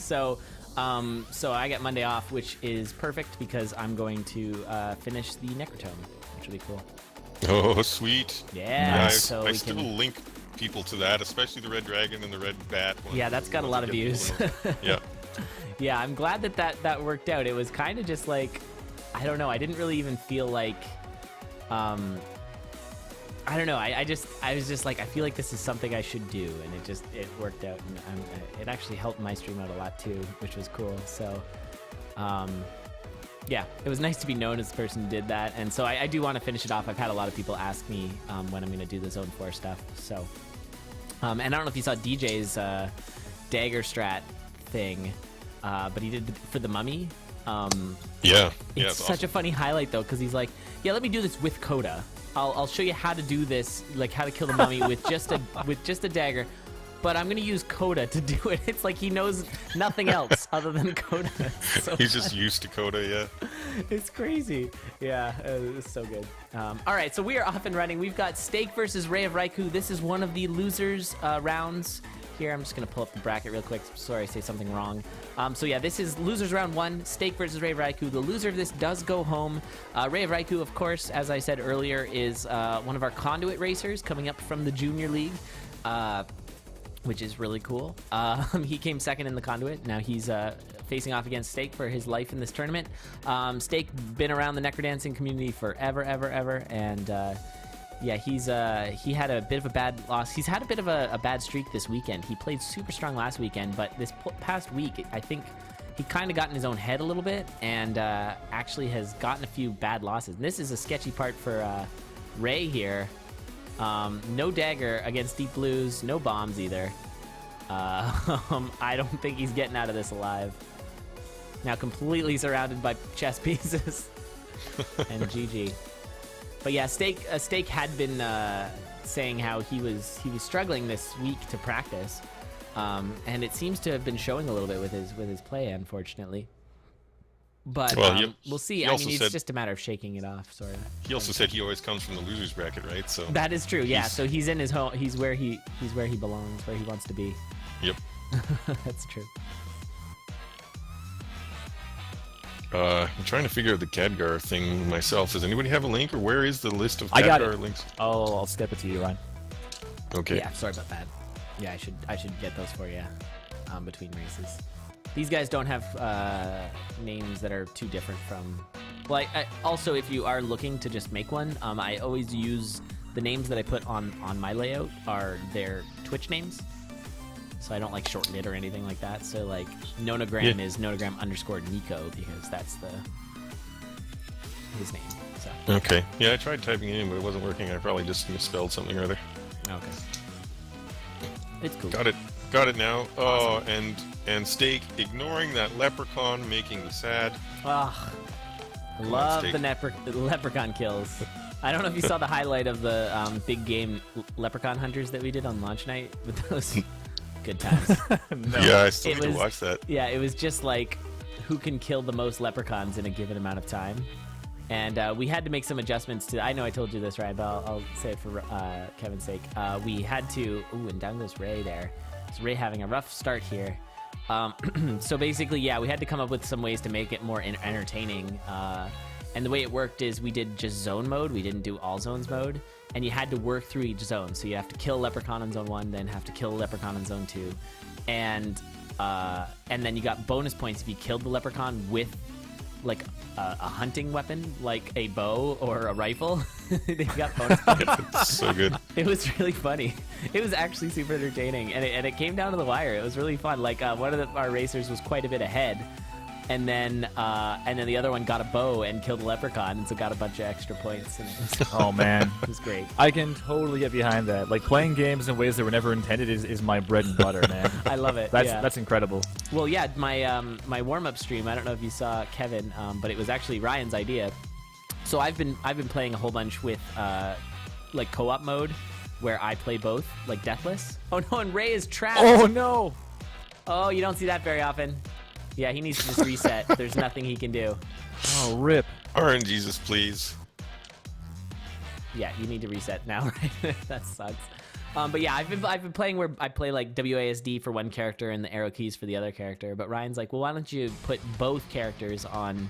So I get Monday off, which is perfect because I'm going to finish the Necrotome, which will be cool. Oh, sweet. Yeah. I So still link people to that, especially the Red Dragon and the Red Bat one. Yeah, that's got a lot of views. Yeah. Yeah, I'm glad that worked out. It was kind of just like, I don't know. I didn't really even feel like, I don't know. I was just like, I feel like this is something I should do, and it worked out, and it actually helped my stream out a lot too, which was cool. So, yeah, it was nice to be known as the person who did that, and so I do want to finish it off. I've had a lot of people ask me when I'm going to do the Zone 4 stuff. So, and I don't know if you saw DJ's dagger strat thing, but he did for the mummy. Yeah, it's such awesome. a funny highlight though, because he's like, yeah, let me do this with Coda. I'll show you how to do this, like how to kill the mummy with just a dagger, but I'm gonna use Coda to do it. It's like he knows nothing else other than Coda. So He's just used to Coda, yeah. it's crazy. Yeah, it's so good. All right, so we are off and running. We've got Staekk versus RayOfRaikou. This is one of the losers rounds. Here, I'm just going to pull up the bracket real quick. Sorry, I say something wrong. So yeah, this is losers round 1, Staekk versus RayOfRaikou. The loser of this does go home. RayOfRaikou, of course, as I said earlier, is one of our conduit racers coming up from the Junior League, which is really cool. He came second in the conduit. Now he's facing off against Staekk for his life in this tournament. Staekk been around the necrodancing community forever, ever, and yeah, he had a bit of a bad loss. He's had a bit of a bad streak this weekend. He played super strong last weekend, but this past week, I think he kind of got in his own head a little bit and actually has gotten a few bad losses. And this is a sketchy part for Ray here. No dagger against Deep Blues, no bombs either. I don't think he's getting out of this alive. Now completely surrounded by chess pieces. And GG. But yeah, Staekk had been saying how he was struggling this week to practice, and it seems to have been showing a little bit with his play, unfortunately. But we'll see. I mean, it's just a matter of shaking it off, sort of. He also said he always comes from the losers bracket, right? So that is true. Yeah. So he's in his home. He's where he belongs, where he wants to be. Yep. That's true. I'm trying to figure out the Khadgar thing myself. Does anybody have a link, or where is the list of Khadgar links? Oh, I'll step it to you, Ryan. Okay. Yeah, sorry about that. Yeah, I should get those for you between races. These guys don't have names that are too different from. Well, I also, if you are looking to just make one, I always use the names that I put on my layout are their Twitch names. So I don't like shorten it or anything like that. So like Nonogram is Nonogram_Nico because that's his name. So. Okay. Yeah, I tried typing it in, but it wasn't working. I probably just misspelled something or other. Okay. It's cool. Got it now. Oh, and Staekk ignoring that leprechaun, making me sad. Ah, love the leprechaun kills. I don't know if you saw the highlight of the big game leprechaun hunters that we did on launch night with those. Good times. No. Yeah, I still need to watch that. Yeah, it was just like who can kill the most leprechauns in a given amount of time. And we had to make some adjustments to. I know I told you this, right? But I'll say it for Kevin's sake. We had to. Ooh, and down goes Ray there. So Ray having a rough start here. So basically, yeah, we had to come up with some ways to make it more entertaining. And the way it worked is we did just zone mode. We didn't do all zones mode. And you had to work through each zone. So you have to kill a leprechaun in zone 1, then have to kill a leprechaun in zone 2. And then you got bonus points if you killed the leprechaun with like a hunting weapon, like a bow or a rifle. They got bonus points. So good. It was really funny. It was actually super entertaining. And it came down to the wire. It was really fun. Like one of our racers was quite a bit ahead. And then the other one got a bow and killed a leprechaun, and so got a bunch of extra points. And it was, oh man, it was great. I can totally get behind that. Like playing games in ways that were never intended is my bread and butter, man. I love it. That's incredible. Well, yeah, my warm up stream. I don't know if you saw Kevin, but it was actually Ryan's idea. So I've been playing a whole bunch with like co-op mode, where I play both, like Deathless. Oh no, and Ray is trapped. Oh no. Oh, you don't see that very often. Yeah, he needs to just reset. There's nothing he can do. Oh, rip. RNGesus, please. Yeah, you need to reset now, right? That sucks. But yeah, I've been playing where I play like WASD for one character and the arrow keys for the other character. But Ryan's like, well, why don't you put both characters on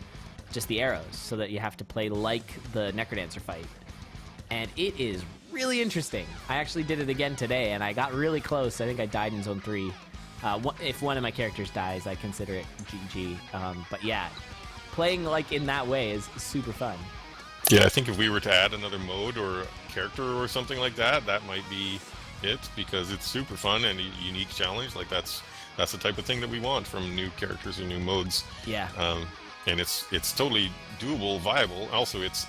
just the arrows so that you have to play like the Necrodancer fight? And it is really interesting. I actually did it again today, and I got really close. I think I died in Zone 3. If one of my characters dies, I consider it GG. But yeah, playing like in that way is super fun. Yeah, I think if we were to add another mode or character or something like that, that might be it, because it's super fun and a unique challenge. Like that's the type of thing that we want from new characters or new modes. Yeah. And it's totally doable, viable. Also, it's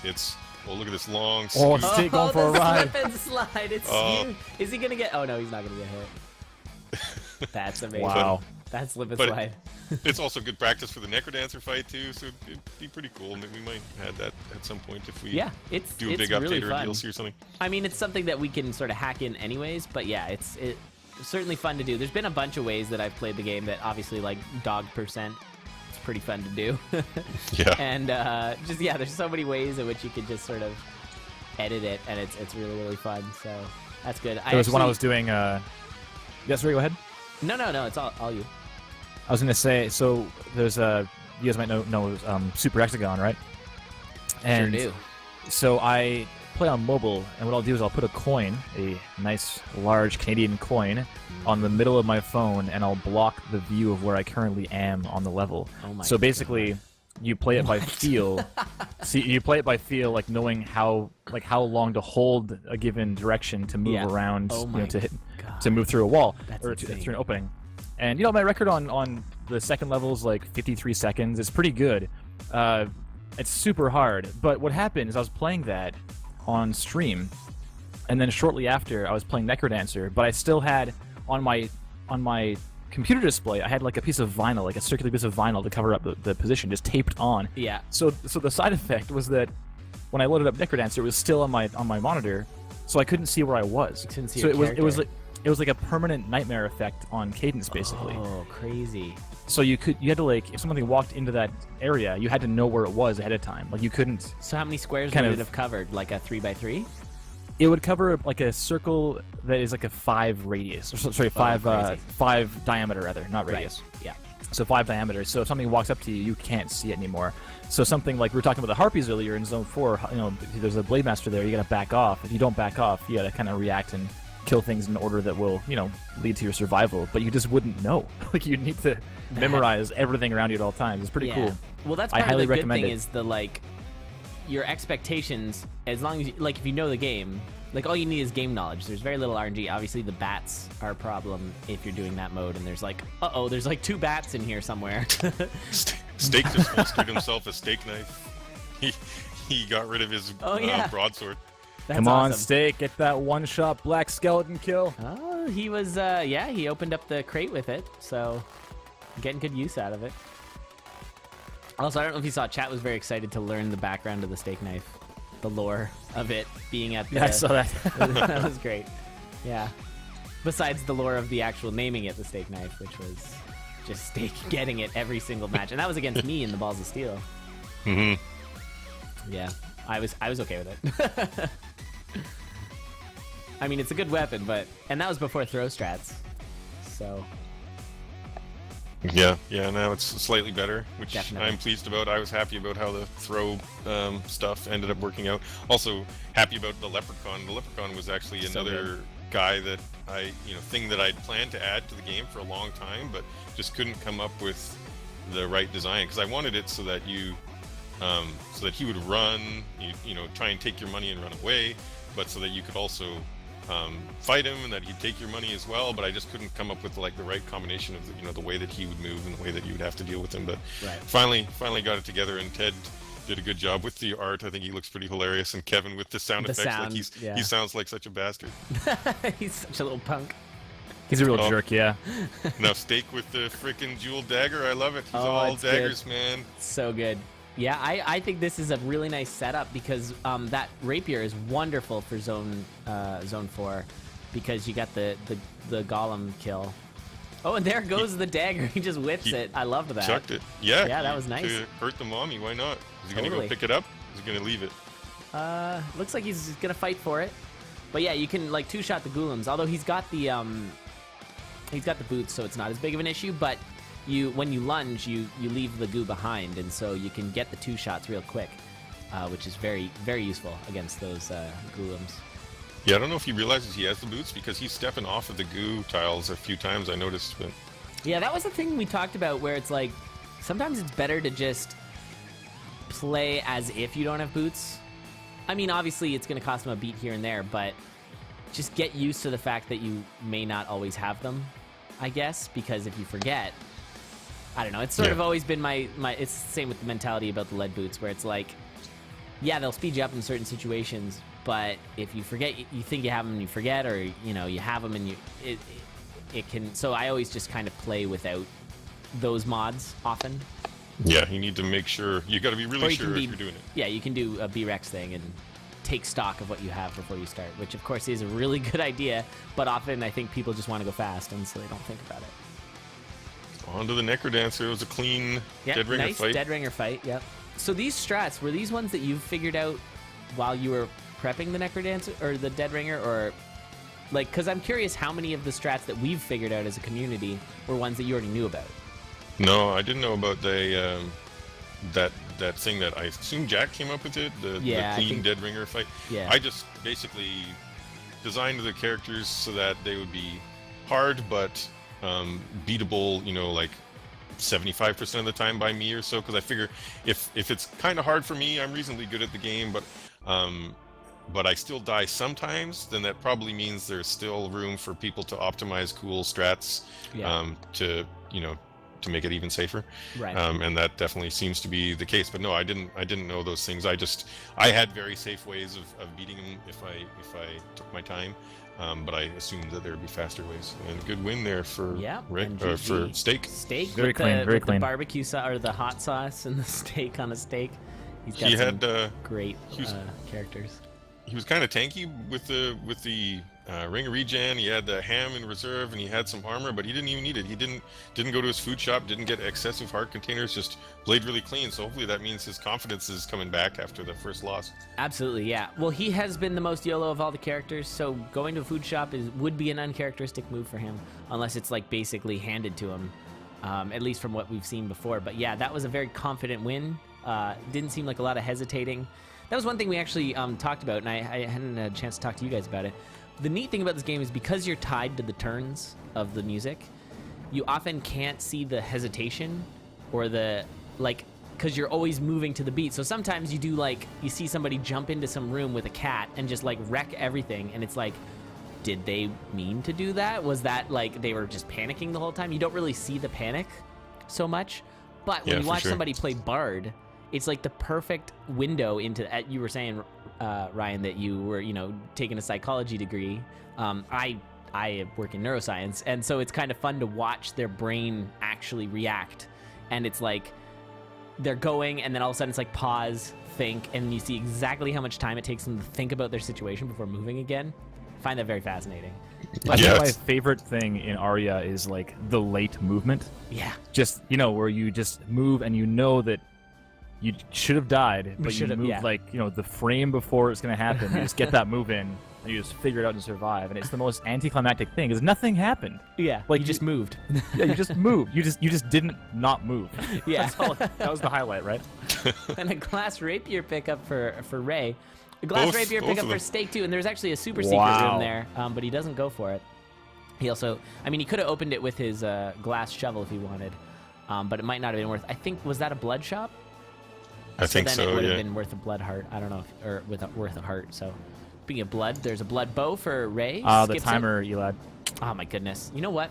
oh, look at this long. Oh, Staekk going for a ride. Slip and slide. It's huge. Is he gonna get? Oh no, he's not gonna get hit. That's amazing. Wow. That's slip and But slide. It's also good practice for the Necrodancer fight too, so it'd be pretty cool. Maybe we might add that at some point if we do a big really update or fun. DLC or something. I mean, it's something that we can sort of hack in anyways, but yeah, it's certainly fun to do. There's been a bunch of ways that I've played the game that obviously like dog percent. It's pretty fun to do. Yeah. And there's so many ways in which you could just sort of edit it, and it's really, really fun. So that's good. There was one I was doing. Yes, Ray, go ahead. No, it's all you. I was going to say, so there's you guys might know Super Hexagon, right? And Sure do. So I play on mobile, and what I'll do is I'll put a coin, a nice large Canadian coin, on the middle of my phone, and I'll block the view of where I currently am on the level. Oh my so basically, you play it by feel. See, you play it by feel, like knowing how long to hold a given direction to move around, to move through a wall or through an opening. And my record on the second level is like 53 seconds. It's pretty good. It's super hard. But what happened is I was playing that on stream, and then shortly after I was playing Necrodancer, but I still had on my computer display, I had like a piece of vinyl, like a circular piece of vinyl to cover up the position, just taped on. Yeah. So the side effect was that when I loaded up Necrodancer, it was still on my monitor, so I couldn't see where I was. You couldn't see so your it was like a permanent nightmare effect on Cadence, basically. Oh, crazy. So you had to, like, if somebody walked into that area, you had to know where it was ahead of time. Like, you couldn't. So how many squares would it have covered? Like a 3x3? It would cover like a circle that is like a 5 radius. Or, sorry, 5 diameter rather, not radius. Right. Yeah. So 5 diameter. So if something walks up to you, you can't see it anymore. So something like we were talking about the Harpies earlier in Zone 4. There's a Blade Master there. You got to back off. If you don't back off, you got to kind of react and kill things in order that will, lead to your survival. But you just wouldn't know. Like, you need to memorize everything around you at all times. It's pretty cool. Well, that's part of the good thing is your expectations, as long as if you know the game, all you need is game knowledge. There's very little RNG. Obviously, the bats are a problem if you're doing that mode, and there's there's 2 bats in here somewhere. Staekk just holstered himself a steak knife. He got rid of his broadsword. That's Come on, awesome. Staekk, get that one-shot black skeleton kill. Oh, he was, he opened up the crate with it, so getting good use out of it. Also, I don't know if you saw, chat was very excited to learn the background of the steak knife, the lore of it being at the... Yeah, I saw that. That was great. Yeah. Besides the lore of the actual naming it the steak knife, which was just Staekk getting it every single match. And that was against me in the Balls of Steel. Mm-hmm. Yeah. I was okay with it. I mean, it's a good weapon, and that was before throw strats, so... Yeah, now it's slightly better, which Definitely. I'm pleased about. I was happy about how the throw stuff ended up working out. Also, happy about the Leprechaun. The Leprechaun was actually another guy that thing that I'd planned to add to the game for a long time, but just couldn't come up with the right design, because I wanted it so that so that he would run, try and take your money and run away, but so that you could also fight him and that he'd take your money as well. But I just couldn't come up with the right combination of the way that he would move and the way that you would have to deal with him. But finally got it together, and Ted did a good job with the art. I think he looks pretty hilarious, and Kevin with the sound effects. He sounds like such a bastard. He's such a little punk. He's a real jerk, yeah. Now Staekk with the freaking jewel dagger, I love it. He's all daggers, good. Man. So good. Yeah, I think this is a really nice setup, because that rapier is wonderful for zone 4, because you got the golem kill. Oh, and there goes the dagger. He just whips it. I loved that. Chucked it. Yeah. Yeah, that was nice. To hurt the mommy, why not? Is he gonna go pick it up? Is he gonna leave it? Looks like he's gonna fight for it. But yeah, you can like two-shot the Ghoulems. Although he's got the boots, so it's not as big of an issue. But when you lunge, you leave the goo behind, and so you can get the two shots real quick, which is very, very useful against those Ghoulems. Yeah, I don't know if he realizes he has the boots because he's stepping off of the goo tiles a few times. I noticed, but yeah, that was the thing we talked about, where it's like sometimes it's better to just play as if you don't have boots. I mean, obviously it's going to cost him a beat here and there, but just get used to the fact that you may not always have them, I guess, because if you forget, I don't know, it's sort of always been my it's the same with the mentality about the lead boots, where it's like, yeah, they'll speed you up in certain situations, but if you forget, you think you have them and you forget, or, you know, you have them and it can, so I always just kind of play without those mods often. yeah, you need to make sure, you got to be really sure if you're doing it. Yeah, you can do a B-Rex thing and take stock of what you have before you start, which of course is a really good idea, but often I think people just want to go fast, and so they don't think about it. On to the Necrodancer. It was a clean Dead Ringer nice fight. Dead Ringer fight, yep. So these strats, were these ones that you figured out while you were prepping the Necrodancer, or the Dead Ringer, or like, because I'm curious how many of the strats that we've figured out as a community were ones that you already knew about? No, I didn't know about the that thing that I assume Jack came up with it, the clean Dead Ringer fight. Yeah. I just basically designed the characters so that they would be hard but beatable, you know, like 75% of the time by me or so, because I figure if it's kind of hard for me, I'm reasonably good at the game, but I still die sometimes, then that probably means there's still room for people to optimize cool strats to, you know, to make it even safer. Right. And that definitely seems to be the case. But no, I didn't know those things. I had very safe ways of beating them if I took my time. But I assumed that there would be faster ways. And good win there for for Staekk. Staekk, very clean, with clean. The barbecue sauce, or the hot sauce, and the steak on a steak. He's got He some had great characters. He was kind of tanky with the ring regen. He had the ham in reserve, and he had some armor, but he didn't even need it. He didn't go to his food shop, didn't get excessive heart containers, just played really clean. So hopefully that means his confidence is coming back after the first loss. Absolutely, yeah. Well, he has been the most YOLO of all the characters, so going to a food shop would be an uncharacteristic move for him, unless it's like basically handed to him, at least from what we've seen before. But yeah, that was a very confident win. Didn't seem like a lot of hesitating. That was one thing we actually talked about, and I hadn't had a chance to talk to you guys about it. The neat thing about this game is because you're tied to the turns of the music, you often can't see the hesitation or the, like, because you're always moving to the beat. So sometimes you do, like, you see somebody jump into some room with a cat and just, like, wreck everything, and it's like, did they mean to do that? Was that, like, they were just panicking the whole time? You don't really see the panic so much, but when you watch somebody play Bard, it's like the perfect window into, you were saying, Ryan, that you were, you know, taking a psychology degree. I work in neuroscience, and so it's kind of fun to watch their brain actually react. And it's like they're going, and then all of a sudden it's like pause, think, and you see exactly how much time it takes them to think about their situation before moving again. I find that very fascinating. I think my favorite thing in Aria is like the late movement. Yeah. Just, you know, where you just move and you know that you should have died, but you moved like, you know, the frame before it's going to happen. You just get that move in, and you just figure it out and survive. And it's the most anticlimactic thing, because nothing happened. Yeah, like you just moved. Yeah, you just moved. You just didn't not move. Yeah, that was the highlight, right? And a glass rapier pickup for Ray. A glass rapier pickup for Staekk too. And there's actually a super secret room there, but he doesn't go for it. He also, I mean, he could have opened it with his glass shovel if he wanted, but it might not have been worth. I think, was that a blood shop? I think so, then it would have been worth a blood heart. I don't know, or worth a heart. So, speaking of blood, there's a blood bow for Ray. The timer, Elad. Oh my goodness! You know what?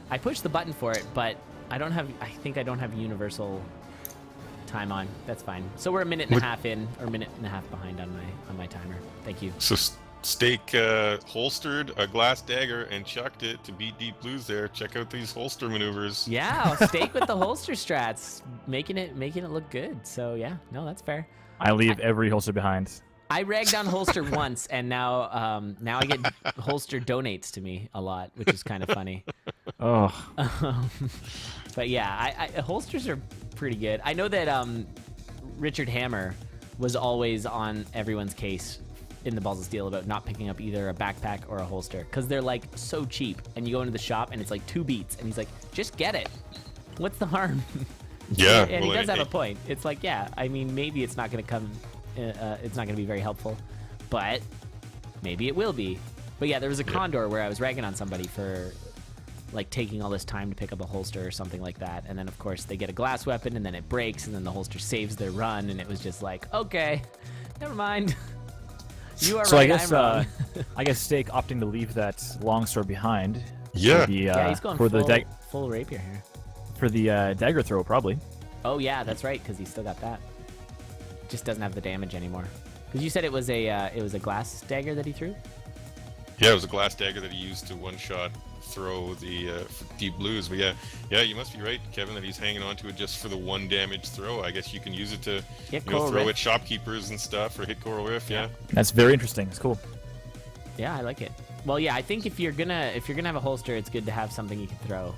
I pushed the button for it, but I don't have. I think I don't have universal time on. That's fine. So we're a minute and a half in, or a minute and a half behind on my timer. Thank you. So Staekk holstered a glass dagger and chucked it to beat Deep Blues there. Check out these holster maneuvers. Yeah, Staekk with the holster strats, making it look good. So yeah, no, that's fair. I leave every holster behind. I ragged on holster once, and now I get holster donates to me a lot, which is kind of funny. Oh. But yeah, holsters are pretty good. I know that Richard Hammer was always on everyone's case in the Balls of Steel about not picking up either a backpack or a holster because they're like so cheap. And you go into the shop and it's like 2 beats, and he's like, just get it. What's the harm? Yeah, and he does have a point. It's like, yeah, I mean, maybe it's not going to come, it's not going to be very helpful, but maybe it will be. But yeah, there was a CoNDOR where I was ragging on somebody for like taking all this time to pick up a holster or something like that, and then of course they get a glass weapon and then it breaks and then the holster saves their run, and it was just like, okay, never mind. You are so right, I guess, I'm wrong. I guess Staekk opting to leave that longsword behind. Yeah. For the, Yeah, he's going for full rapier here. For the dagger throw, probably. Oh yeah, that's right, because he's still got that. Just doesn't have the damage anymore. Because you said it was a glass dagger that he threw. Yeah, it was a glass dagger that he used to one-shot throw the deep blues. But yeah, you must be right, Kevin, that he's hanging on to it just for the 1 damage throw. I guess you can use it to throw at shopkeepers and stuff, or hit Coral Riff. Yeah. That's very interesting. It's cool. Yeah, I like it. Well, yeah, I think if you're gonna have a holster, it's good to have something you can throw.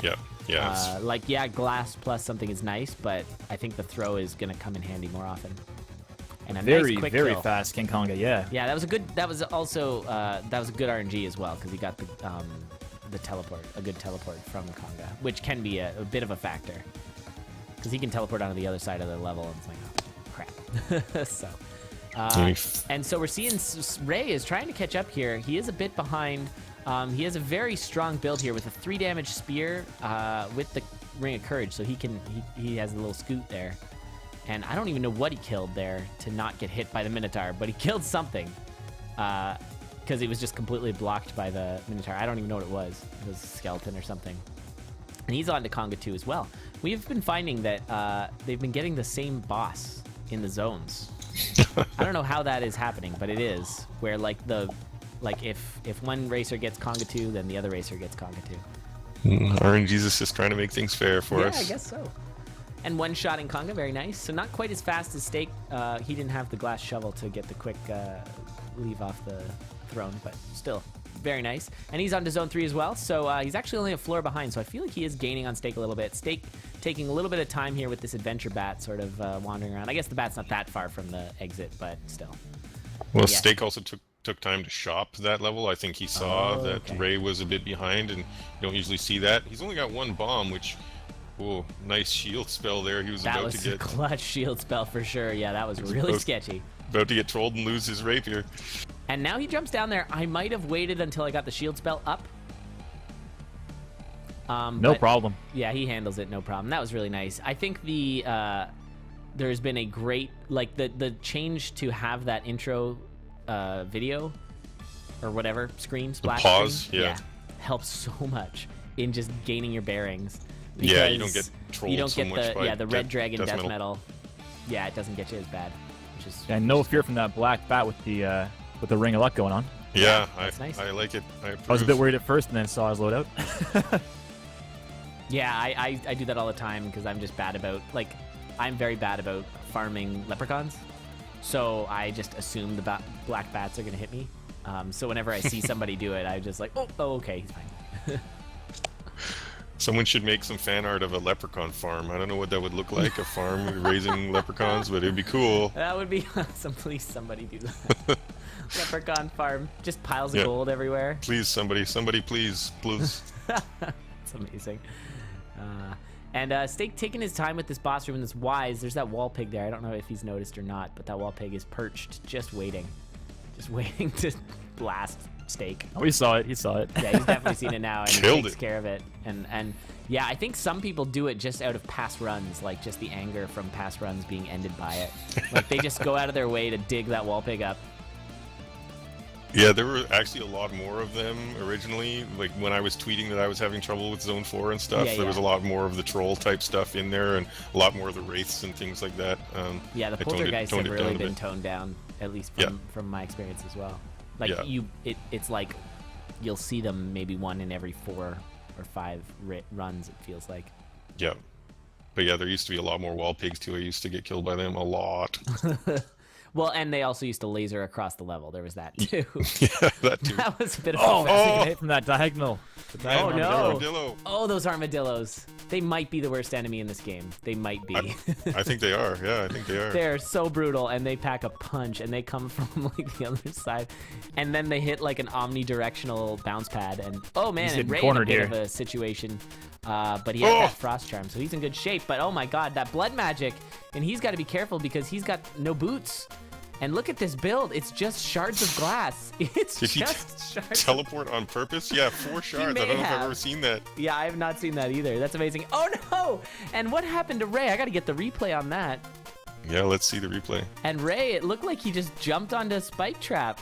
Yeah. Yeah. Glass plus something is nice, but I think the throw is gonna come in handy more often. And a Very, nice quick very kill. fast King Konga, yeah. Yeah, that was a good. That was also that was a good RNG as well, because he got the teleport, a good teleport from Konga, which can be a bit of a factor, because he can teleport onto the other side of the level, and it's like, oh crap. So. And so we're seeing Ray is trying to catch up here. He is a bit behind. He has a very strong build here with a 3 damage spear with the Ring of Courage, so he has a little scoot there. And I don't even know what he killed there to not get hit by the Minotaur, but he killed something because he was just completely blocked by the Minotaur. I don't even know what it was. It was a skeleton or something. And he's on to Konga 2 as well. We've been finding that they've been getting the same boss in the zones. I don't know how that is happening, but it is, where if one racer gets Konga 2, then the other racer gets Konga 2. RNG's is just trying to make things fair for us. Yeah, I guess so. And one shot in Konga, very nice. So not quite as fast as Staekk. He didn't have the glass shovel to get the quick leave off the throne, but still very nice. And he's on to zone 3 as well, so he's actually only a floor behind, so I feel like he is gaining on Staekk a little bit. Staekk taking a little bit of time here with this adventure bat sort of wandering around. I guess the bat's not that far from the exit, but still. Well, yeah. Staekk also took time to shop that level. I think he saw that Ray was a bit behind, and you don't usually see that. He's only got 1 bomb, which... Oh, nice shield spell there. He was about to get... That was a clutch shield spell for sure. Yeah, that was really sketchy. About to get trolled and lose his rapier. And now he jumps down there. I might have waited until I got the shield spell up. No problem. Yeah, he handles it, no problem. That was really nice. I think there's been a great... Like, the change to have that intro video, or whatever, screen, splash pause, screen, yeah, helps so much in just gaining your bearings. Yeah, you don't get trolled you don't so get much by the red dragon death metal. Yeah, it doesn't get you as bad. Which is and no fear from that black bat with the ring of luck going on. Yeah, that's nice. I like it. I was a bit worried at first, and then saw his loadout. Yeah, I do that all the time because I'm just bad about I'm very bad about farming leprechauns, so I just assume the black bats are gonna hit me. So whenever I see somebody do it, I just like, oh okay, he's fine. Someone should make some fan art of a leprechaun farm. I don't know what that would look like, a farm raising leprechauns, but it'd be cool. That would be awesome. Please, somebody do that. Leprechaun farm, just piles of gold everywhere. Please, somebody, please. It's amazing. And Staekk taking his time with this boss room and this wise. There's that wall pig there. I don't know if he's noticed or not, but that wall pig is perched, just waiting to blast Staekk. Oh, he saw it. He saw it. Yeah, he's definitely seen it now, and he Killed takes care of it. And yeah, I think some people do it just out of past runs, like just the anger from past runs being ended by it. Like they just go out of their way to dig that wall pig up. Yeah, there were actually a lot more of them originally. Like when I was tweeting that I was having trouble with Zone 4 and stuff, there was a lot more of the troll type stuff in there, and a lot more of the wraiths and things like that. Yeah, the poltergeists have really been toned down, at least from my experience as well. Like it's like you'll see them maybe 1 in every 4 or 5 runs. It feels like. Yeah, but yeah, there used to be a lot more wall pigs too. I used to get killed by them a lot. Well, and they also used to laser across the level. There was that too. Yeah, that too. That was a bit of a hit from that diagonal. Man, Oh, no. armadillo. Oh, those armadillos. They might be the worst enemy in this game. They might be. I think they are. Yeah, I think they are. They're so brutal, and they pack a punch, and they come from like the other side, and then they hit like an omnidirectional bounce pad, and oh man, and Ray in a bit of a situation, but he has that frost charm, so he's in good shape. But oh my god, that blood magic, and he's got to be careful because he's got no boots. And look at this build. It's just shards of glass. It's Did just he shards. teleport on purpose? Yeah, 4 shards. I don't know if I've ever seen that. Yeah, I have not seen that either. That's amazing. Oh no! And what happened to Ray? I got to get the replay on that. Yeah, let's see the replay. And Ray, it looked like he just jumped onto a spike trap.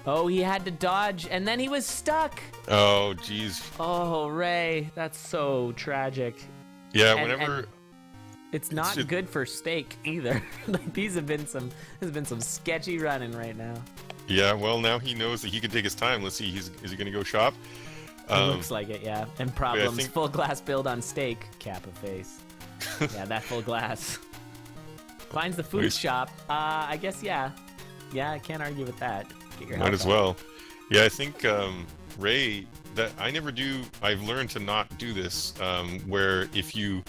Oh, he had to dodge, and then he was stuck. Oh, jeez. Oh, Ray, that's so tragic. Yeah, And- whenever... and it's not good for Staekk either. Like these have been some. There's been some sketchy running right now. Yeah, well, now he knows that he can take his time. Let's see, is he going to go shop? It looks like it, yeah. And problems. think- Full glass build on Staekk. Cap of face. Yeah, that full glass. Finds the food Nice. shop. I guess, yeah. Yeah, I can't argue with that. Get your Might health as up. well. Yeah, I think Ray. That I never do. I've learned to not do this. Where if you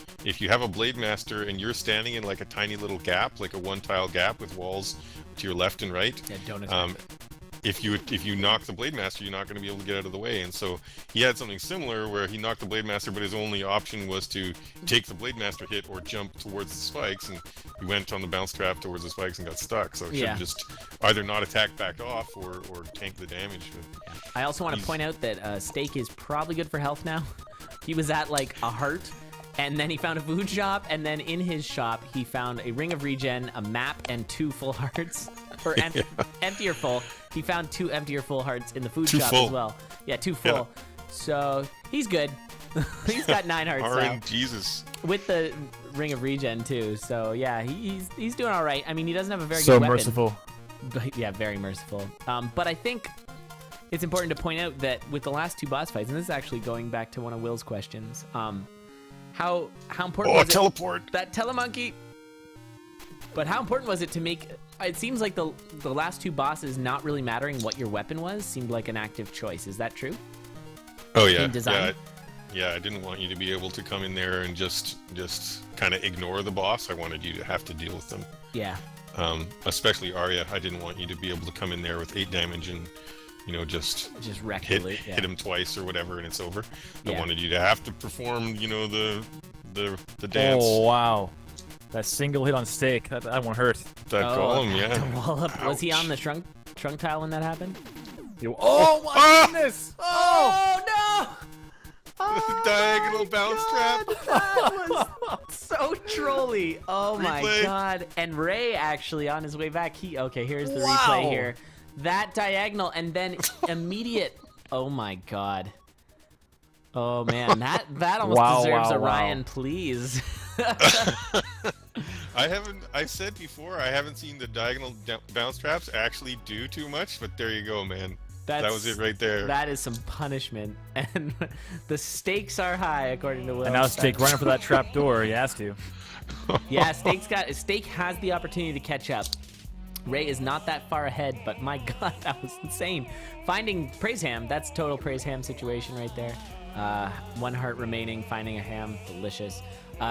have a blade master and you're standing in like a tiny little gap, like a 1-tile gap with walls to your left and right. Yeah, don't attack it. If you knock the blade master, you're not going to be able to get out of the way. And so he had something similar where he knocked the blade master, but his only option was to take the blade master hit or jump towards the spikes. And he went on the bounce trap towards the spikes and got stuck. So he should have just either not attacked back off or tank the damage. But I also want to point out that Staekk is probably good for health now. He was at like a heart, and then he found a food shop, and then in his shop he found a ring of regen, a map, and 2 full hearts. Or empty or full. He found 2 empty or full hearts in the food shop full. as well. Yeah, 2 full. Yeah. So he's good. He's got 9 hearts now. Jesus. With the ring of regen too. So yeah, he's doing all right. I mean, he doesn't have a very So good weapon. merciful. But, yeah, very merciful. But I think it's important to point out that with the last 2 boss fights, and this is actually going back to one of Will's questions, how important was teleport. that telemonkey? But how important was it to make? It seems like the last 2 bosses not really mattering what your weapon was seemed like an active choice. Is that true? Oh yeah, In design? yeah. I didn't want you to be able to come in there and just kind of ignore the boss. I wanted you to have to deal with them. Yeah. Especially Arya, I didn't want you to be able to come in there with 8 damage and just wreck hit the loot. Yeah. hit him twice or whatever, and it's over. I Yeah. wanted you to have to perform, the dance. Oh wow, that single hit on Staekk, that one hurt. That golem, yeah. The wallop. Was he Ouch. on the shrunk tile when that happened? Oh my goodness! Oh no! Oh, Diagonal bounce trap. That was so trolly. Oh my Replay. god. And Ray actually on his way back, here's the Wow. replay here. That diagonal and then immediate. Oh my god. Oh man, that almost Wow, deserves wow, a wow. Ryan, please. I said before, I haven't seen the diagonal bounce traps actually do too much, but there you go, man. That was it right there. That is some punishment, and the stakes are high according to Will. And now Staekk running for that trap door. He has to. Yeah, Staekk has the opportunity to catch up. Ray is not that far ahead, but my god, that was insane. Finding Praise Ham, that's total Praise Ham situation right there. 1 heart remaining, finding a ham, delicious.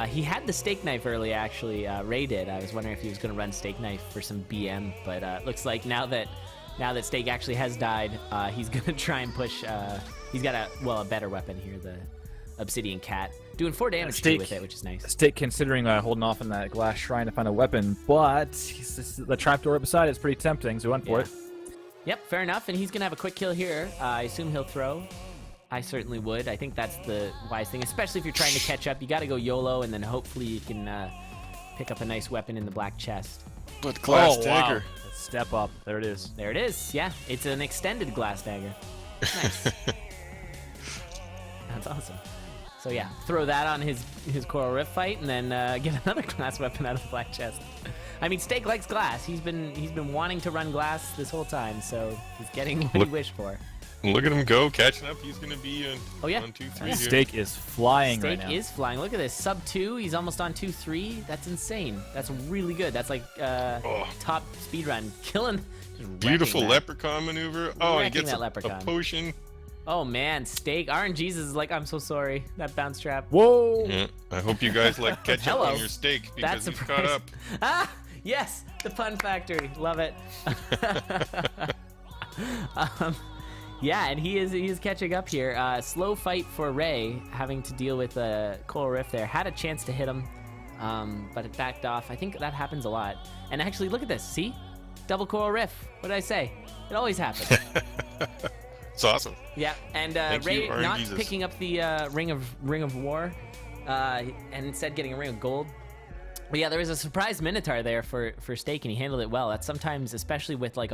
He had the steak knife early, actually. Ray did. I was wondering if he was going to run steak knife for some BM, but looks like now that Staekk actually has died, he's going to try and push. He's got a better weapon here, the Obsidian Cat. Doing 4 damage too with it, which is nice. Staekk considering holding off on that glass shrine to find a weapon, but the trapdoor beside it is pretty tempting, so he went for it. Yep, fair enough. And he's going to have a quick kill here. I assume he'll throw. I certainly would. I think that's the wise thing, especially if you're trying to catch up. You got to go YOLO, and then hopefully you can pick up a nice weapon in the black chest. But glass Wow. dagger. Let's step up. There it is. There it is. Yeah, it's an extended glass dagger. Nice. That's awesome. So yeah, throw that on his Coral Rift fight, and then get another glass weapon out of the black chest. I mean, Staekk likes glass. He's been wanting to run glass this whole time, so he's getting what he wished for. Look at him go, catching up. He's going to be in Oh, yeah. 1, 2, 3 Yeah. here. Staekk is flying right Staekk now. is flying. Look at this. Sub 2. He's almost on 2-3. That's insane. That's really good. That's like top speed run. Killing. Just wrecking Beautiful that. leprechaun maneuver. Oh, and he Wrecking gets that a leprechaun. potion. Oh man, Staekk. RNG's is like, I'm so sorry. That bounce trap. Whoa! Yeah, I hope you guys like catch up Hello. on your steak because That's he's caught up. Ah, yes, the pun factory. Love it. Yeah, and he is catching up here. Slow fight for Ray, having to deal with Coral Rift there. Had a chance to hit him, but it backed off. I think that happens a lot. And actually, look at this. See? Double Coral Rift. What did I say? It always happens. It's awesome. Yeah, and Ray not picking up the Ring of War, and instead getting a Ring of Gold. But yeah, there was a surprise Minotaur there for Staekk, and he handled it well. That's sometimes, especially with like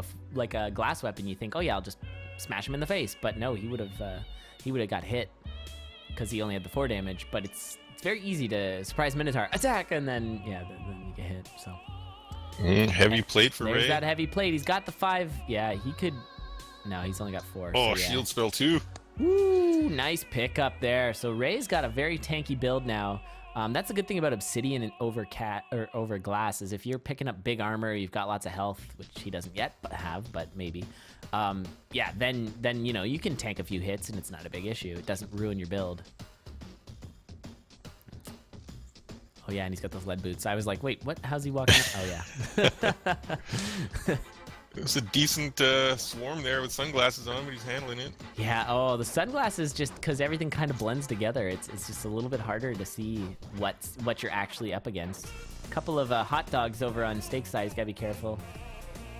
a glass weapon, you think, oh yeah, I'll just smash him in the face. But no, he would have got hit because he only had the 4 damage. But it's very easy to surprise Minotaur, attack, and then yeah, then you get hit. So heavy plate for Ray. There's that heavy plate. He's got the 5. Yeah, he could. No, he's only got 4. Oh, so yeah. shield spell too. Woo, nice pickup there. So Ray's got a very tanky build now. That's a good thing about Obsidian and over Glass is if you're picking up big armor, you've got lots of health, which he doesn't yet but maybe. Yeah, then you know you can tank a few hits and it's not a big issue. It doesn't ruin your build. Oh yeah, and he's got those lead boots. I was like, wait, what? How's he walking? Oh yeah. It was a decent swarm there with sunglasses on, but he's handling it. Yeah, oh, the sunglasses, just because everything kind of blends together, it's just a little bit harder to see what you're actually up against. A couple of hot dogs over on Staekk's side, he's got to be careful.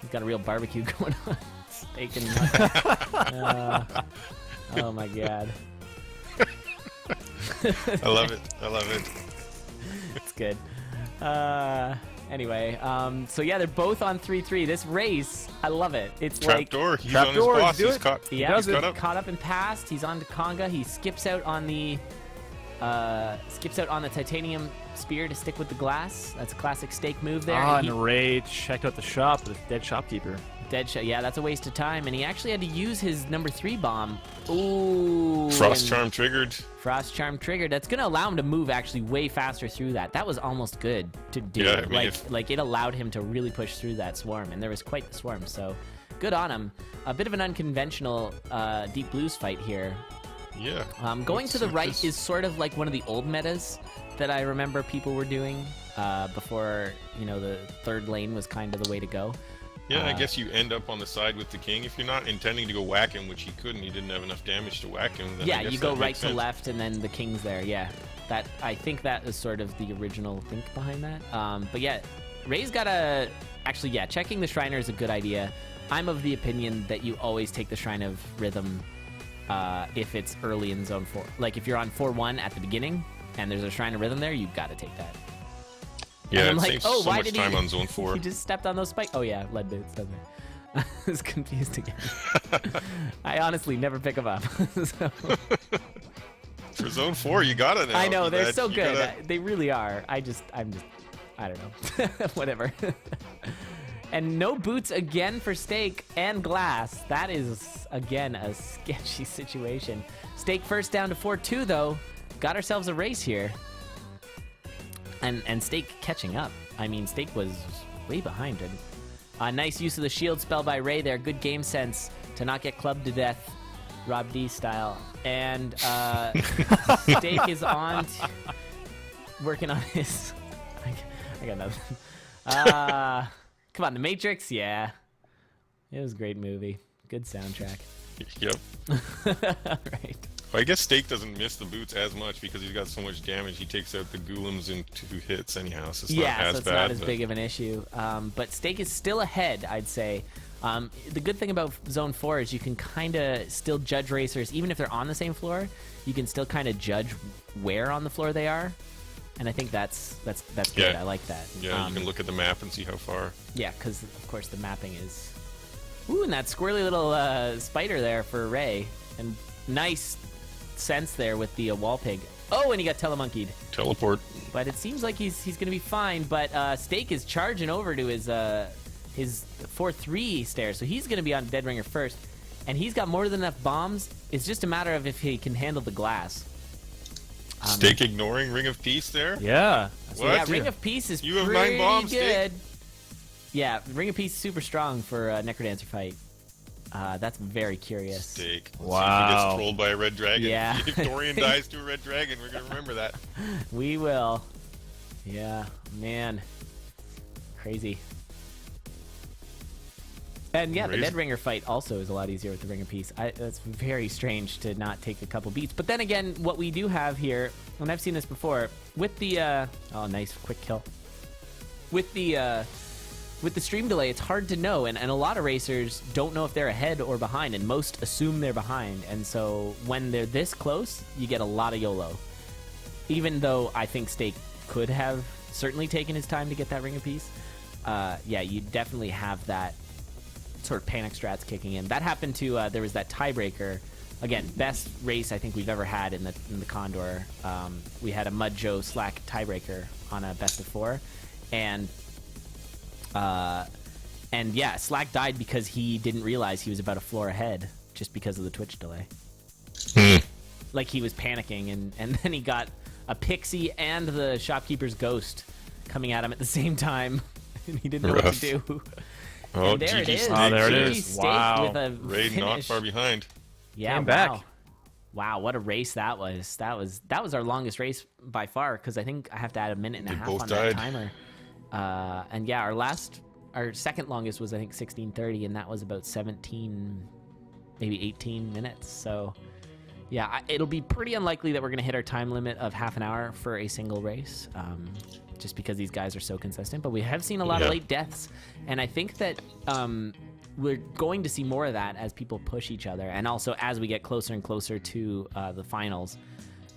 He's got a real barbecue going on. Steak and oh my god. I love it. I love it. It's good. Anyway, so yeah, they're both on 3-3. This race, I love it. It's Trapdoor. Like He's on his boss. He's caught. Yeah, he's caught up and passed. He's on to Conga. He skips out on the titanium spear to stick with the glass. That's a classic Staekk move there. And Ray checked out the shop with a dead shopkeeper. Dead shot. Yeah, that's a waste of time. And he actually had to use his number 3 bomb. Ooh. Frost Charm triggered. Frost Charm triggered. That's going to allow him to move actually way faster through that. That was almost good to do. Yeah, I mean, like it allowed him to really push through that swarm. And there was quite the swarm. So good on him. A bit of an unconventional Deep Blues fight here. Yeah. Going to the right is sort of like one of the old metas that I remember people were doing before, you know, the 3rd lane was kind of the way to go. Yeah, I guess you end up on the side with the king. If you're not intending to go whack him, which he couldn't, he didn't have enough damage to whack him. Then yeah, you go right to left, and then the king's there. Yeah, I think that is sort of the original think behind that. But yeah, Ray's got a... Actually, yeah, checking the Shriner is a good idea. I'm of the opinion that you always take the Shrine of Rhythm if it's early in Zone 4. Like, if you're on 4-1 at the beginning, and there's a Shrine of Rhythm there, you've got to take that. Yeah, it saves so much time on Zone 4. He just stepped on those spikes. Oh yeah, lead boots, doesn't it? I was confused again. I honestly never pick them up. So. For Zone 4, you got it now. I know, they're so good. They really are. I don't know. Whatever. And no boots again for Staekk and Glass. That is, again, a sketchy situation. Staekk first down to 4-2, though. Got ourselves a race here. And Staekk catching up. I mean, Staekk was way behind him. Nice use of the shield spell by Ray there. Good game sense to not get clubbed to death, Rob D style. And Staekk is on, working on his... I got nothing. Come on, The Matrix? Yeah. It was a great movie. Good soundtrack. Yep. Right. Well, I guess Staekk doesn't miss the boots as much because he's got so much damage. He takes out the Golems in 2 hits anyhow, so it's not as so it's bad. not as big of an issue. But Staekk is still ahead, I'd say. The good thing about Zone 4 is you can kind of still judge racers, even if they're on the same floor, you can still kind of judge where on the floor they are. And I think that's good. I like that. Yeah, you can look at the map and see how far. Yeah, because, of course, the mapping is... Ooh, and that squirrely little spider there for Ray. And nice sense there with the wall pig. Oh, and he got telemonkeyed. Teleport. But it seems like he's going to be fine. But Staekk is charging over to his 4-3 stair. So he's going to be on Dead Ringer first. And he's got more than enough bombs. It's just a matter of if he can handle the glass. Staekk ignoring Ring of Peace there? Yeah. So yeah, Ring of Peace is you have pretty 9 bombs, good. Staekk. Yeah, Ring of Peace is super strong for a Necrodancer fight. That's very curious. Staekk. Let's see if he Wow. gets trolled by a red dragon. Yeah. If Dorian dies to a red dragon, we're gonna remember that. We will. Yeah, man. Crazy. And yeah, the Crazy. Dead Ringer fight also is a lot easier with the Ringer piece. That's very strange to not take a couple beats. But then again, what we do have here, and I've seen this before, with the oh, nice quick kill. With the stream delay, it's hard to know, and a lot of racers don't know if they're ahead or behind, and most assume they're behind. And so when they're this close, you get a lot of YOLO. Even though I think Staekk could have certainly taken his time to get that Ringer piece, yeah, you definitely have that sort of panic strats kicking in. That happened to there was that tiebreaker. Again, best race I think we've ever had in the CoNDOR. We had a Mud Joe Staekk tiebreaker on a best of 4, and yeah, Staekk died because he didn't realize he was about a floor ahead just because of the Twitch delay. Like he was panicking, and then he got a pixie and the shopkeeper's ghost coming at him at the same time, and he didn't know what to do. Oh, And there it GG is. Staekk. Oh, there it GG is. Staekk Wow. with a Ray not finish. far behind. Yeah, Came back. wow. Wow, what a race that was. That was our longest race by far, because I think I have to add a minute and a They half both on died. that timer. And yeah, our second longest was I think 16:30, and that was about 17, maybe 18 minutes. So yeah, it'll be pretty unlikely that we're gonna hit our time limit of half an hour for a single race, just because these guys are so consistent. But we have seen a lot of late deaths, and I think that we're going to see more of that as people push each other, and also as we get closer and closer to the finals.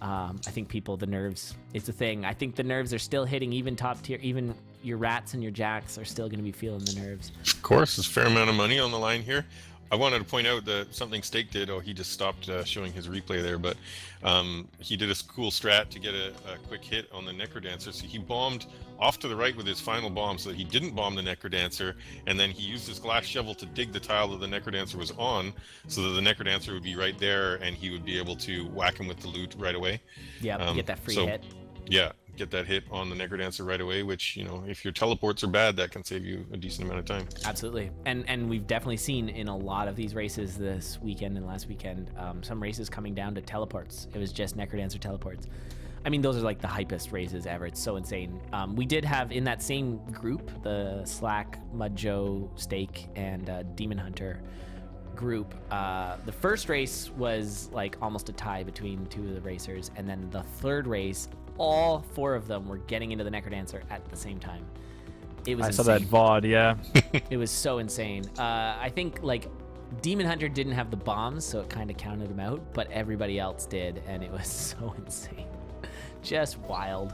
I think the nerves, it's a thing. I think the nerves are still hitting even top tier, even your Rats and your Jacks are still going to be feeling the nerves. Of course, there's a fair amount of money on the line here. I wanted to point out that something Staekk did. Oh, he just stopped showing his replay there, but he did a cool strat to get a quick hit on the Necrodancer. So he bombed off to the right with his final bomb so that he didn't bomb the Necrodancer, and then he used his glass shovel to dig the tile that the Necrodancer was on, so that the Necrodancer would be right there, and he would be able to whack him with the loot right away. Yeah, get that free hit. Yeah, get that hit on the Necrodancer right away, which, you know, if your teleports are bad, that can save you a decent amount of time. Absolutely. And we've definitely seen in a lot of these races this weekend and last weekend, some races coming down to teleports. It was just Necrodancer teleports. I mean, those are like the hypest races ever. It's so insane. We did have in that same group, the Staekk, Mud Joe, Staekk, and Demon Hunter group. The first race was like almost a tie between two of the racers, and then the third race, all 4 of them were getting into the Necrodancer at the same time. It was I saw insane. that VOD, yeah. It was so insane. I think like Demon Hunter didn't have the bombs, so it kind of counted him out, but everybody else did, and it was so insane. Just wild.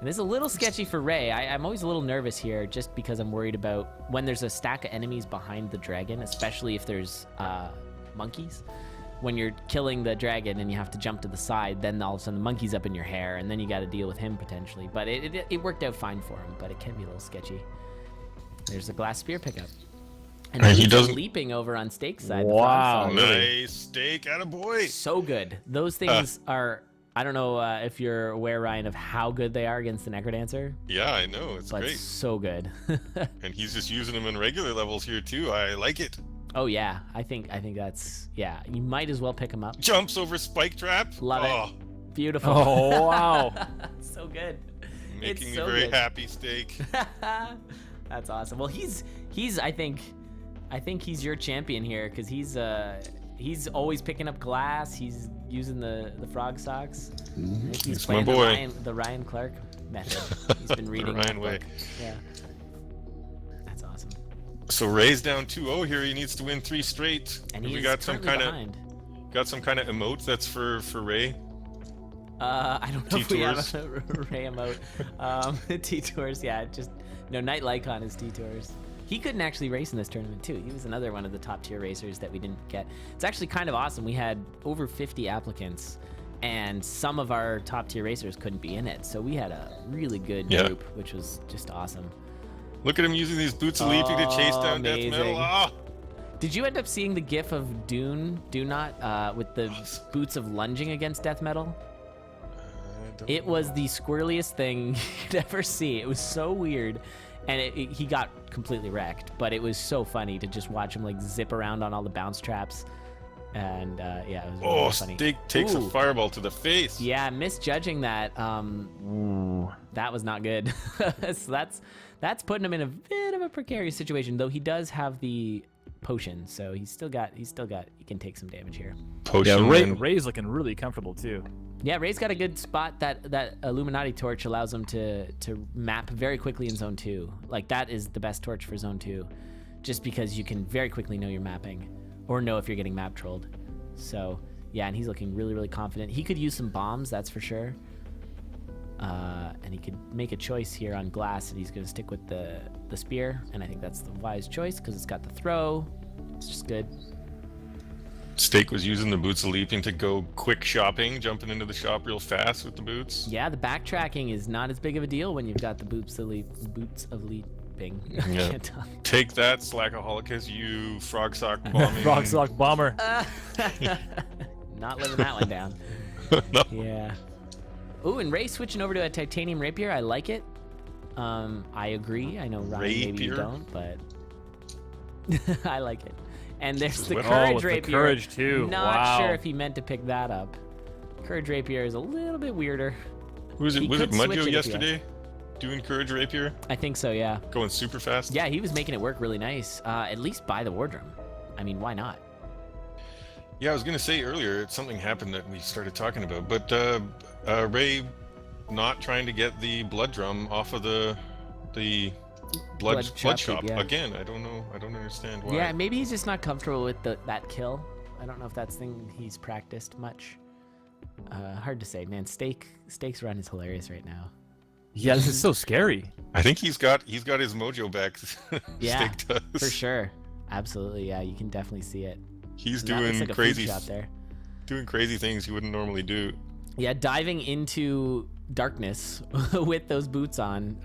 And it's a little sketchy for Ray. I'm always a little nervous here just because I'm worried about when there's a stack of enemies behind the dragon, especially if there's monkeys. When you're killing the dragon and you have to jump to the side, then all of a sudden the monkey's up in your hair, and then you got to deal with him potentially. But it worked out fine for him, but it can be a little sketchy. There's a glass spear pickup. And He he's doesn't- leaping over on Staekk's side. Wow. The frog side. Nice Staekk, attaboy! So good. Those things are... I don't know if you're aware, Ryan, of how good they are against the Necrodancer, Yeah, I know, it's but great. so good. And he's just using them in regular levels here too. I like it. Oh yeah, I think that's, yeah. You might as well pick him up. Jumps over spike trap. Love it. Oh, Beautiful. Oh, wow. So good. making It's me so very good. happy, Staekk. That's awesome. Well, he's I think he's your champion here because he's always picking up glass. He's using the frog socks. He's He's my playing boy. the Ryan Clark method. He's been reading Ryan that way. book. Yeah. That's awesome. So Ray's down 2-0 here. He needs to win 3 straight. And Have he we is got some currently kind behind. of emote that's for Ray. I don't know if we have T-Tours. a Ray emote. T-Tours, yeah. Just no Night Lycon is T-Tours. He couldn't actually race in this tournament too. He was another one of the top tier racers that we didn't get. It's actually kind of awesome. We had over 50 applicants, and some of our top tier racers couldn't be in it. So we had a really good group, which was just awesome. Look at him using these boots of leaping to chase down Death amazing. Metal. Ah! Did you end up seeing the gif of Not with the boots of lunging against Death Metal? It was the squirreliest thing you'd ever see. It was so weird. And he got completely wrecked, but it was so funny to just watch him like zip around on all the bounce traps. And yeah, it was really funny. Staekk takes a fireball to the face. Yeah, misjudging that. That was not good. So that's putting him in a bit of a precarious situation. Though he does have the potion, so he can take some damage here. Potion. Yeah, Ray's looking really comfortable too. Yeah, Ray's got a good spot. That Illuminati torch allows him to map very quickly in Zone 2. Like, that is the best torch for Zone 2, just because you can very quickly know you're mapping, or know if you're getting map trolled. So, yeah, and he's looking really, really confident. He could use some bombs, that's for sure. And he could make a choice here on glass, and he's going to stick with the spear, and I think that's the wise choice, because it's got the throw. It's just good. Staekk was using the boots of leaping to go quick shopping, jumping into the shop real fast with the boots. Yeah, the backtracking is not as big of a deal when you've got the boots of leaping. Yeah. Take that, Slackaholicus, you frog sock bombing. Frog sock bomber. Not living that one down. No. Yeah. Ooh, and Ray switching over to a titanium rapier. I like it. I agree. I know Ryan, maybe you don't, but I like it. And there's the courage rapier. The courage too. Not sure if he meant to pick that up. Courage rapier is a little bit weirder. Was it Mudjo yesterday doing courage rapier? I think so, yeah. Going super fast? Yeah, he was making it work really nice. At least by the wardroom. I mean, why not? Yeah, I was gonna say earlier, something happened that we started talking about, but Ray not trying to get the blood drum off of the blood shop again. I don't know. I don't understand why. Yeah, maybe he's just not comfortable with that kill. I don't know if that's thing he's practiced much. Hard to say, man. Staekk's run is hilarious right now. Yeah, this is so scary. I think he's got his mojo back. Yeah, Staekk does. for sure. Absolutely, yeah. You can definitely see it. He's doing like crazy shop there. Doing crazy things he wouldn't normally do. Yeah, diving into darkness with those boots on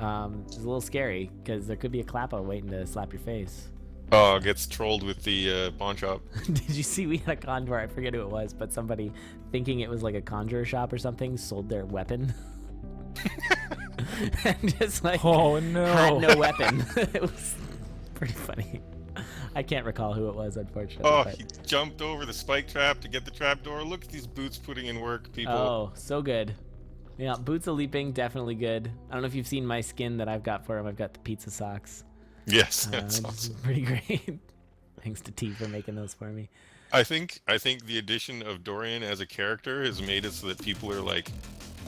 is a little scary, because there could be a clapper waiting to slap your face. Oh, gets trolled with the pawn shop. Did you see we had a CoNDOR? I forget who it was, but somebody thinking it was like a conjurer shop or something sold their weapon. And just like, oh no, had no weapon. It was pretty funny. I can't recall who it was, unfortunately. Oh, but... he jumped over the spike trap to get the trap door. Look at these boots putting in work, people. Oh, so good. Yeah, boots of leaping, definitely good. I don't know if you've seen my skin that I've got for him. I've got the pizza socks. Yes, that's awesome. Pretty great. Thanks to T for making those for me. I think the addition of Dorian as a character has made it so that people are like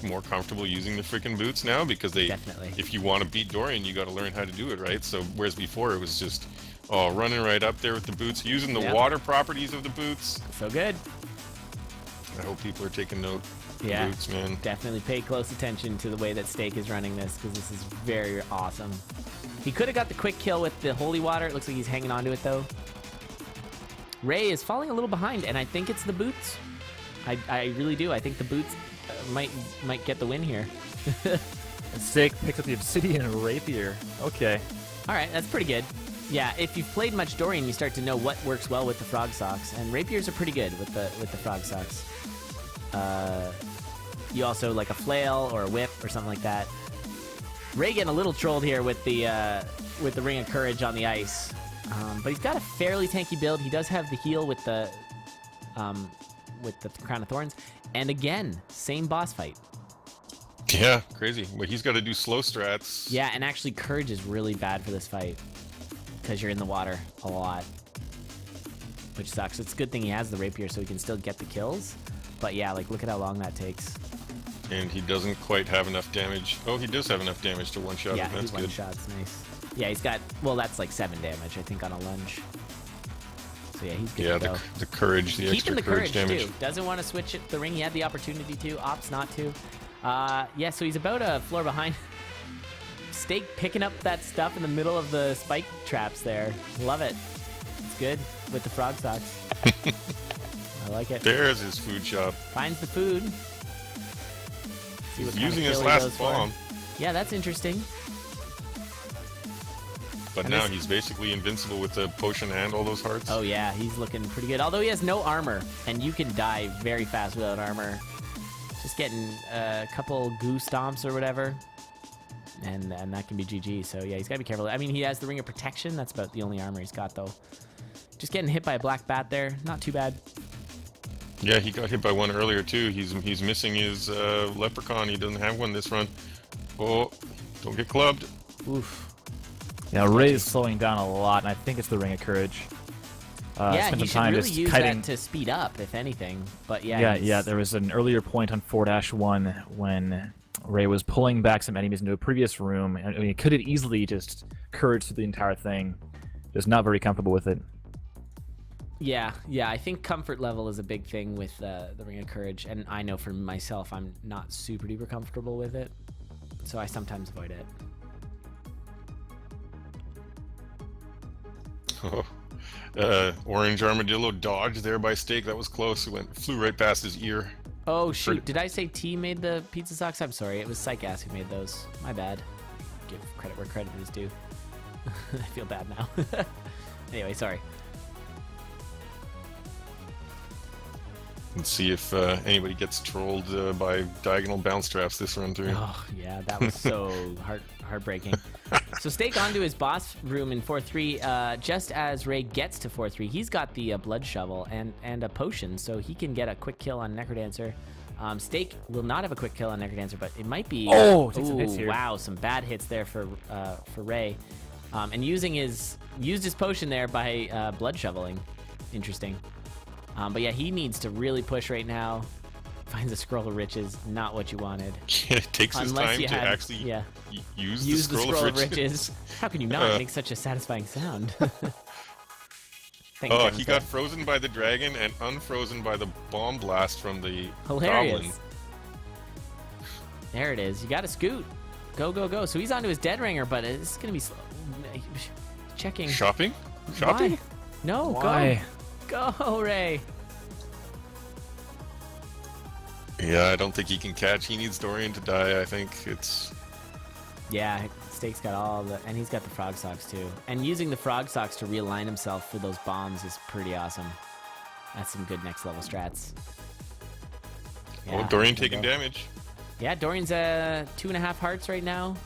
more comfortable using the freaking boots now, because Definitely. If you want to beat Dorian, you got to learn how to do it, right? So whereas before it was just running right up there with the boots, using the water properties of the boots. So good. I hope people are taking note. Yeah, Boots, man. Definitely pay close attention to the way that Staekk is running this, because this is very awesome. He could have got the quick kill with the holy water. It looks like he's hanging on to it, though. Ray is falling a little behind, and I think it's the boots. I really do. I think the boots might get the win here. Staekk picks up the obsidian rapier. Okay. All right, that's pretty good. Yeah, if you've played much Dorian, you start to know what works well with the frog socks, and rapiers are pretty good with the frog socks. You also like a flail or a whip or something like that. Ray getting a little trolled here with the Ring of Courage on the ice, but he's got a fairly tanky build. He does have the heal with the Crown of Thorns, and again, same boss fight. Yeah, crazy. But he's got to do slow strats. Yeah, and actually, Courage is really bad for this fight, because you're in the water a lot, which sucks. It's a good thing he has the rapier so he can still get the kills. But yeah, like, look at how long that takes. And he doesn't quite have enough damage. Oh, he does have enough damage to one-shot. Yeah, that's he one-shots, nice. Yeah, he's got, well, that's like 7 damage, I think, on a lunge. So yeah, he's good to go. the courage, the Keeping extra courage damage. Too. Doesn't want to switch it the ring. He had the opportunity to, opts not to. Yeah, so he's about a floor behind. Staekk picking up that stuff in the middle of the spike traps there. Love it. It's good with the frog socks. I like it. There's his food shop. Finds the food. He's using his last bomb. Yeah, that's interesting. But now he's basically invincible with the potion and all those hearts. Oh yeah, he's looking pretty good. Although he has no armor, and you can die very fast without armor. Just getting a couple goo stomps or whatever, and that can be GG. So yeah, he's got to be careful. I mean, he has the Ring of Protection. That's about the only armor he's got, though. Just getting hit by a black bat there. Not too bad. Yeah, he got hit by one earlier too. He's missing his Leprechaun. He doesn't have one this run. Oh, don't get clubbed. Oof. Yeah, Ray is slowing down a lot, and I think it's the Ring of Courage. Yeah, spent he some should time really just use kiting. that to speed up, if anything. But yeah, Yeah. There was an earlier point on 4-1 when Ray was pulling back some enemies into a previous room, and I mean, he could have easily just courage through the entire thing. Just not very comfortable with it. Yeah. I think comfort level is a big thing with the Ring of Courage, and I know for myself, I'm not super duper comfortable with it, so I sometimes avoid it. Orange Armadillo dodged there by Staekk. That was close. It flew right past his ear. Oh shoot! Did I say T made the pizza socks? I'm sorry. It was Psychass who made those. My bad. Give credit where credit is due. I feel bad now. Anyway, sorry. Let's see if anybody gets trolled by diagonal bounce traps this run through. Oh yeah, that was so heartbreaking. So Staekk onto his boss room in 4-3. Just as Ray gets to 4-3, he's got the blood shovel and a potion, so he can get a quick kill on Necrodancer. Staekk will not have a quick kill on Necrodancer, but it might be. Oh, take some hits here. Wow, some bad hits there for Ray, and used his potion there by blood shoveling. Interesting. But yeah, he needs to really push right now. Finds a Scroll of Riches, not what you wanted. It takes his time to actually use the Scroll of Riches. How can you not make such a satisfying sound? Oh, he got frozen by the dragon and unfrozen by the bomb blast from the goblin. There it is. You got to scoot. Go, go, go. So he's onto his Dead Ringer, but it's going to be slow. Checking. Shopping? Why? No, Why? Go, Ray. Yeah, I don't think he can catch. He needs Dorian to die, I think. Yeah, Staekk's got all the... And he's got the Frog Socks, too. And using the Frog Socks to realign himself for those bombs is pretty awesome. That's some good next-level strats. Yeah, oh, Dorian taking damage. Yeah, Dorian's 2.5 hearts right now.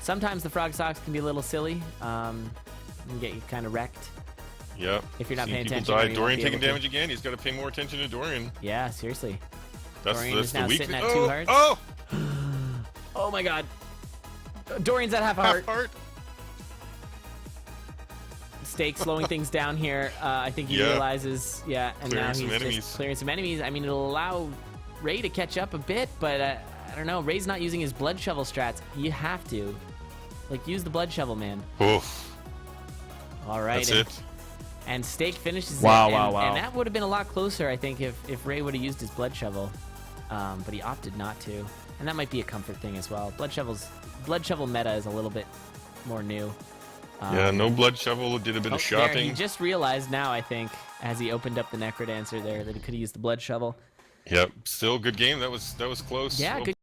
Sometimes the Frog Socks can be a little silly. And get you kind of wrecked. Yeah. If you're not paying attention. Dorian taking damage again. He's got to pay more attention to Dorian. Yeah, seriously. Dorian is now sitting at 2 hearts. Oh! Oh my god. Dorian's at half a heart. Staekk slowing things down here. I think he realizes, and now he's just clearing some enemies. I mean, it'll allow Ray to catch up a bit, but I don't know. Ray's not using his blood shovel strats. You have to. Like, use the blood shovel, man. Oof. All right. That's it. And Staekk finishes wow, it. Wow. And that would have been a lot closer, I think, if Ray would have used his blood shovel. But he opted not to. And that might be a comfort thing as well. Blood shovel meta is a little bit more new. Yeah, no blood shovel, did a bit of shopping. There, he just realized now, I think, as he opened up the Necrodancer there, that he could have used the blood shovel. Yep, still good game. That was close. Yeah, good.